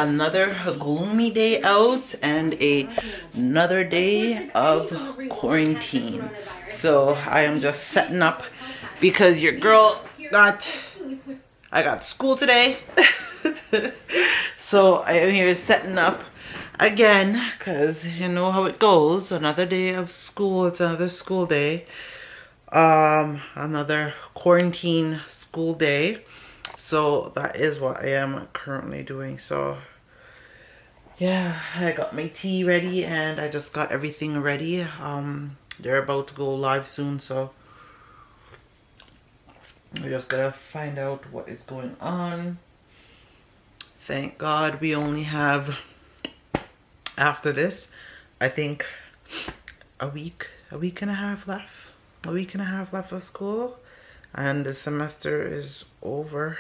another gloomy day out and another day of quarantine. So I am just setting up because your girl I got school today. So I am here setting up again because you know how it goes. Another day of school, it's another school day. Another quarantine school day. So that is what I am currently doing. So yeah, I got my tea ready and I just got everything ready. They're about to go live soon, so we just gotta find out what is going on. Thank God we only have, after this, I think a week and a half left. A week and a half left of school and the semester is over.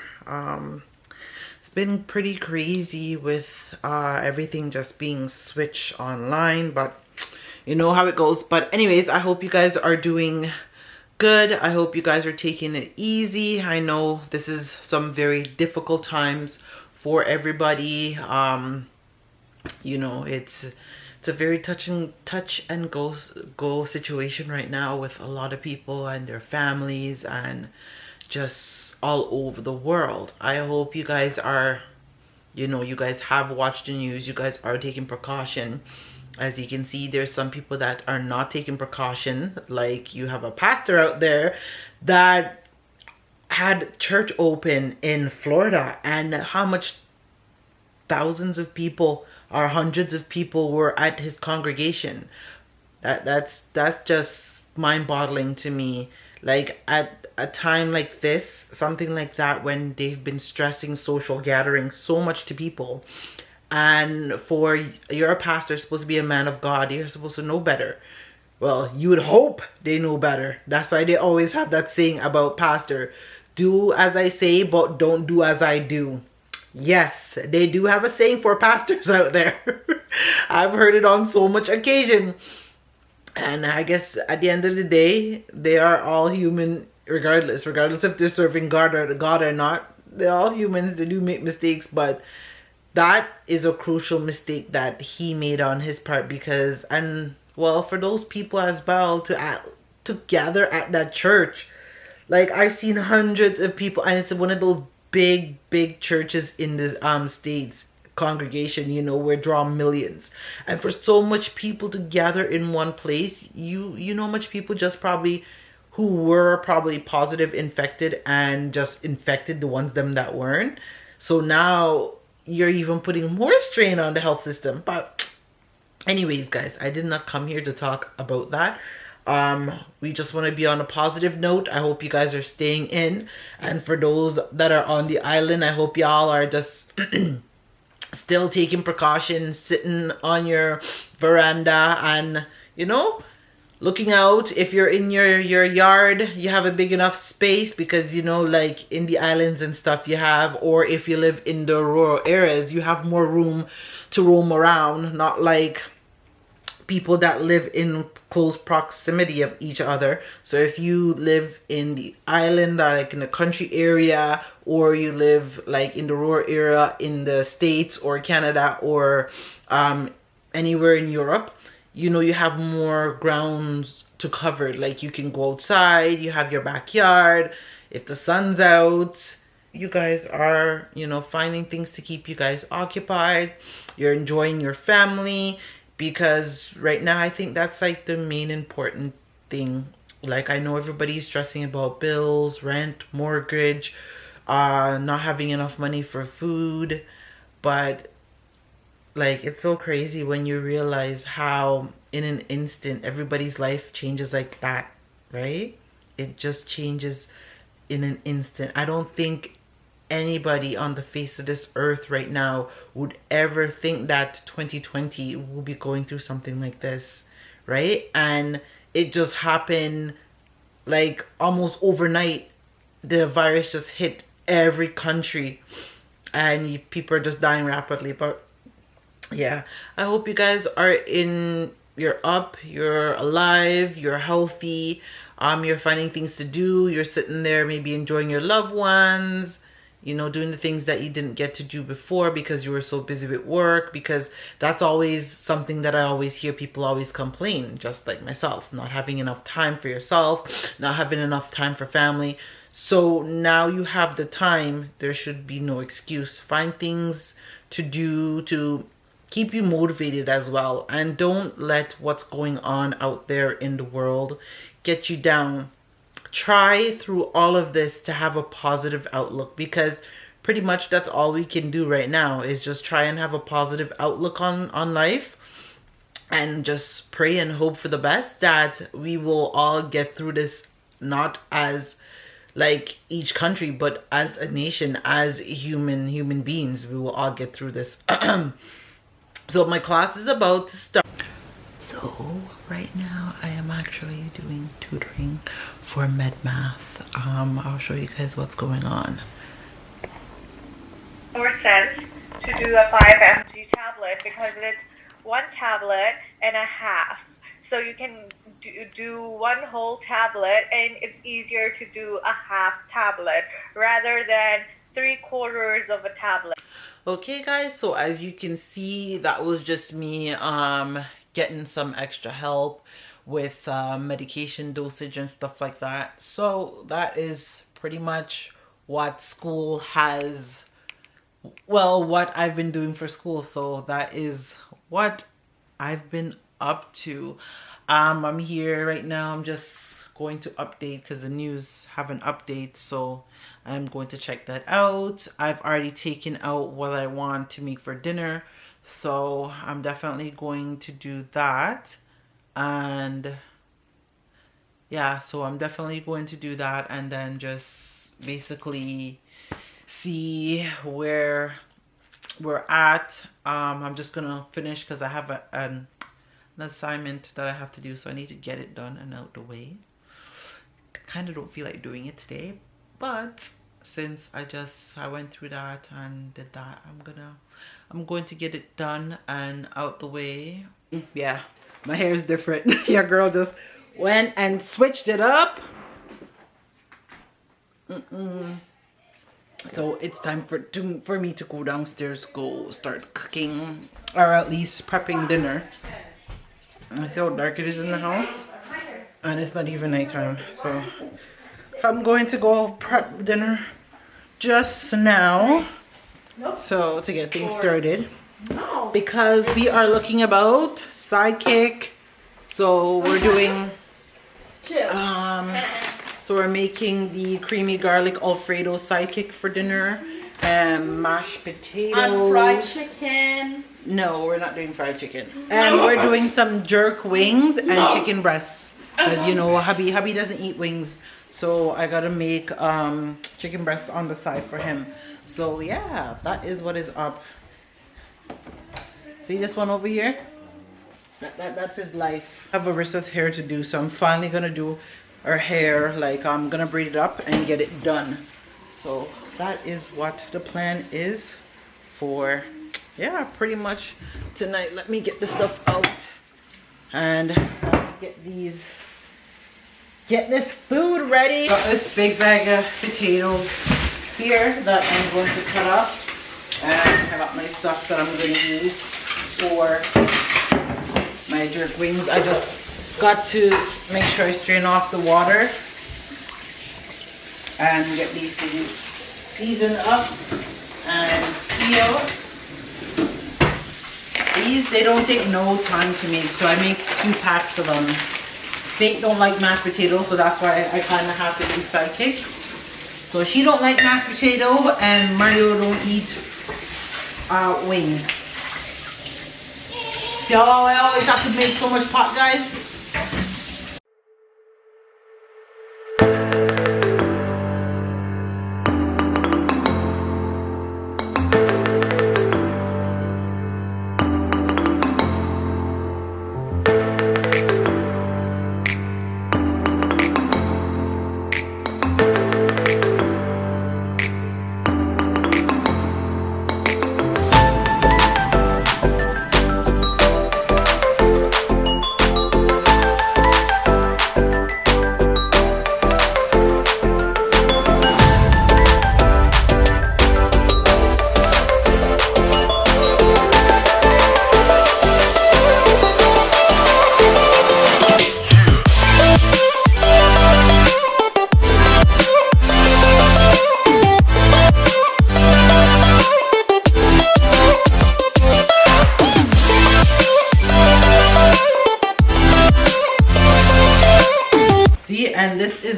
It's been pretty crazy with everything just being switched online, but you know how it goes. But anyways, I hope you guys are doing good. I hope you guys are taking it easy. I know this is some very difficult times for everybody. You know, it's a very touch and go situation right now with a lot of people and their families and just all over the world. I hope you guys are, you know, you guys have watched the news, you guys are taking precaution. As you can see, there's some people that are not taking precaution. Like you have a pastor out there that had church open in Florida, and how much thousands of people or hundreds of people were at his congregation. That's just mind-boggling to me. Like at a time like this, something like that, when they've been stressing social gatherings so much to people, and you're a pastor, supposed to be a man of God, you're supposed to know better. Well, you would hope they know better. That's why they always have that saying about pastor: do as I say, but don't do as I do. Yes, they do have a saying for pastors out there. I've heard it on so much occasion. And I guess at the end of the day, they are all human regardless if they're serving God or not. They're all humans. They do make mistakes, but that is a crucial mistake that he made on his part, because, and well, for those people as well to gather at that church. Like, I've seen hundreds of people, and it's one of those big churches in the States, congregation, you know, where draw millions. And for so much people to gather in one place, you know much people just probably who were probably positive infected and just infected the ones them that weren't. So now you're even putting more strain on the health system. But anyways, guys, I did not come here to talk about that. We just want to be on a positive note. I hope you guys are staying in, and for those that are on the island, I hope y'all are just still taking precautions, sitting on your veranda and, you know, looking out. If you're in your yard, you have a big enough space, because, you know, like in the islands and stuff you have, or if you live in the rural areas, you have more room to roam around, not like people that live in close proximity of each other. So if you live in the island or like in the country area, or you live like in the rural area in the States or Canada or anywhere in Europe, you know, you have more grounds to cover. Like you can go outside, you have your backyard. If the sun's out, you guys are, you know, finding things to keep you guys occupied. You're enjoying your family. Because right now, I think that's like the main important thing. Like, I know everybody's stressing about bills, rent, mortgage, not having enough money for food. But like, it's so crazy when you realize how in an instant everybody's life changes like that, right? It just changes in an instant. I don't think anybody on the face of this earth right now would ever think that 2020 will be going through something like this, right? And it just happened like almost overnight. The virus just hit every country and people are just dying rapidly. But yeah, I hope you guys are you're up, you're alive, you're healthy, you're finding things to do, you're sitting there maybe enjoying your loved ones, you know, doing the things that you didn't get to do before because you were so busy with work, because that's always something that I always hear people always complain, just like myself, not having enough time for yourself, not having enough time for family. So now you have the time, there should be no excuse. Find things to do to keep you motivated as well, and don't let what's going on out there in the world get you down. Try through all of this to have a positive outlook, because pretty much that's all we can do right now is just try and have a positive outlook on life, and just pray and hope for the best that we will all get through this, not as like each country, but as a nation, as human beings. We will all get through this. So my class is about to start. So right now I am actually doing tutoring for med math. I'll show you guys what's going on. More sense to do a 5 mg tablet because it's 1 tablet and a half. So you can do 1 whole tablet, and it's easier to do a half tablet rather than 3/4 of a tablet. Okay guys, so as you can see, that was just me getting some extra help with medication dosage and stuff like that. So that is pretty much what school has, well, what I've been doing for school. So that is what I've been up to. I'm here right now. I'm just going to update because the news have an update, so I'm going to check that out. I've already taken out what I want to make for dinner, so I'm definitely going to do that. And yeah, so I'm definitely going to do that, and then just basically see where we're at. I'm just gonna finish because I have an assignment that I have to do, so I need to get it done and out the way. Kind of don't feel like doing it today, but since I went through that and did that, I'm going to get it done and out the way. Yeah, my hair is different. Your girl just went and switched it up. So it's time for me to go downstairs, go start cooking, or at least prepping dinner. I see how dark it is in the house, and it's not even nighttime, so I'm going to go prep dinner just now, so to get things started, because we are looking about sidekick. So we're doing so we're making the creamy garlic Alfredo sidekick for dinner, and mashed potatoes and fried chicken. No, we're not doing fried chicken. And we're doing some jerk wings and chicken breasts. Because you know, hubby doesn't eat wings. So I gotta make chicken breasts on the side for him. So yeah, that is what is up. See this one over here? That's his life. I have Arissa's hair to do, so I'm finally gonna do her hair. Like, I'm gonna braid it up and get it done. So that is what the plan is for, yeah, pretty much tonight. Let me get this stuff out and get this food ready. Got this big bag of potatoes here that I'm going to cut up, and I got my stuff that I'm going to use for my jerk wings. I just got to make sure I strain off the water and get these things seasoned up and peeled. These, they don't take no time to make, so I make 2 packs of them. Fate don't like mashed potatoes, so that's why I kind of have to do sidekicks. So she don't like mashed potato, and Mario don't eat wings. See how I always have to make so much pot, guys?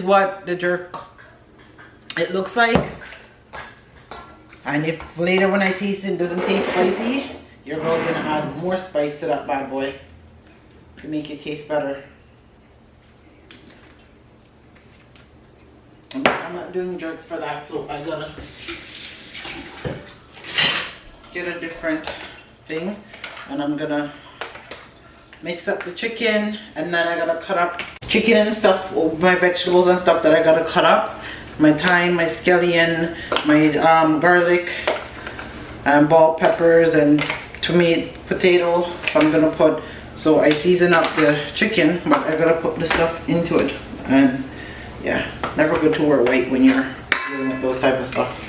what the jerk it looks like. And if later when I taste it doesn't taste spicy, your girl's gonna add more spice to that bad boy to make it taste better. I'm not doing jerk for that, so I gotta get a different thing. And I'm gonna mix up the chicken, and then I gotta cut up chicken and stuff, my vegetables and stuff that I gotta cut up. My thyme, my scallion, my garlic, and bell peppers, and tomato, potato. So I'm gonna put, so I season up the chicken, but I gotta put the stuff into it. And yeah, never good to wear white when you're dealing with those type of stuff.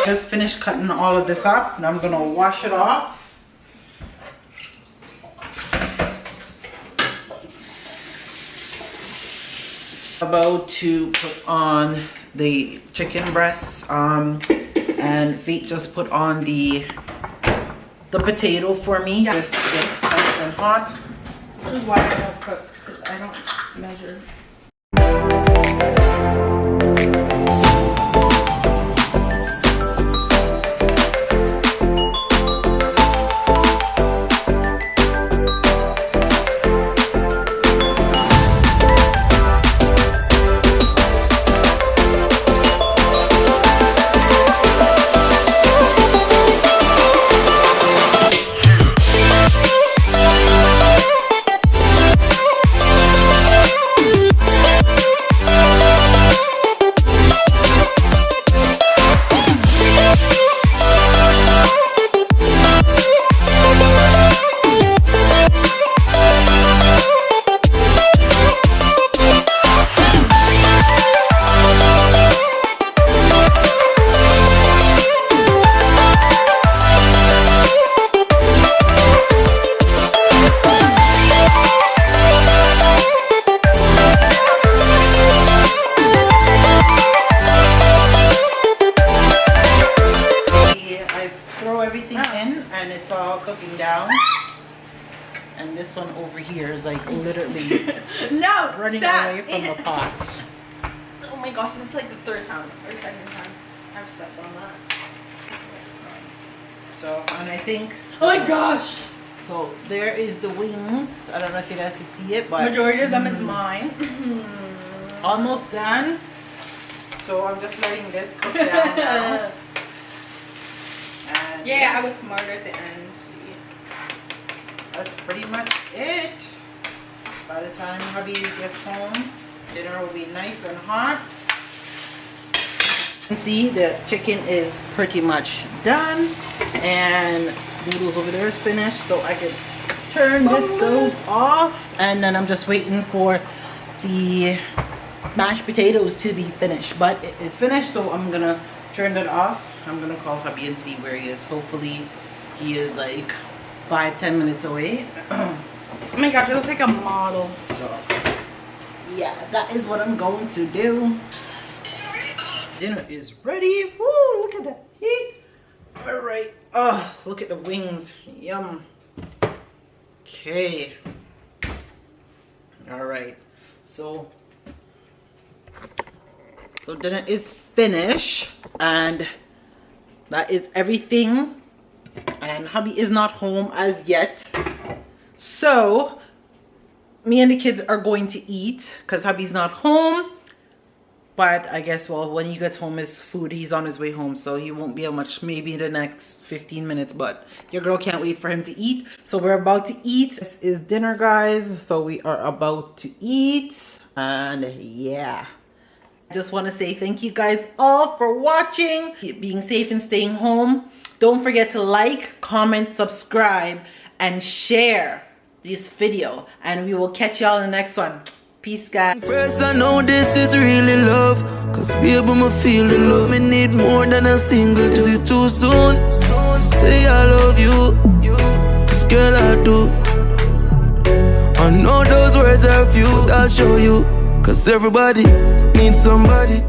Just finished cutting all of this up, and I'm gonna wash it off. About to put on the chicken breasts, and Fate just put on the potato for me. Yeah. Just gets nice and hot. This is why I don't cook, because I don't measure. Cooking down, and this one over here is like literally no, running stop. away from the pot. Oh my gosh, this is like the third time or second time I've stepped on that. So, and I think, Oh my gosh, so there is the wings. I don't know if you guys can see it, but majority of them is mine. almost done. So I'm just letting this cook down now. And Yeah, I was smarter at the end. See, that's pretty much it. By the time hubby gets home, dinner will be nice and hot. You can see the chicken is pretty much done, and noodles over there is finished, so I can turn this stove off. And then I'm just waiting for the mashed potatoes to be finished, but it is finished, so I'm gonna turn that off. I'm gonna call hubby and see where he is. Hopefully he is like 5-10 minutes away. oh my gosh, it looks like a model. So yeah, that is what I'm going to do. Dinner is ready. Woo, look at that heat. All right. Oh, look at the wings. Yum. Okay. All right. So dinner is finished. And that is everything. And hubby is not home as yet. So me and the kids are going to eat because hubby's not home. But I guess, well, when he gets home, his food, he's on his way home. So he won't be much, maybe the next 15 minutes. But your girl can't wait for him to eat. So we're about to eat. This is dinner, guys. So we are about to eat. And yeah. I just want to say thank you guys all for watching. Being safe and staying home. Don't forget to like, comment, subscribe, and share this video. And we will catch y'all in the next one. Peace, guys. First, I know this is really love. Cause baby, I feel the love. Me need more than a single. Is it too soon to say I love you? Cause girl, I do. I know those words are few. I'll show you. Cause everybody needs somebody.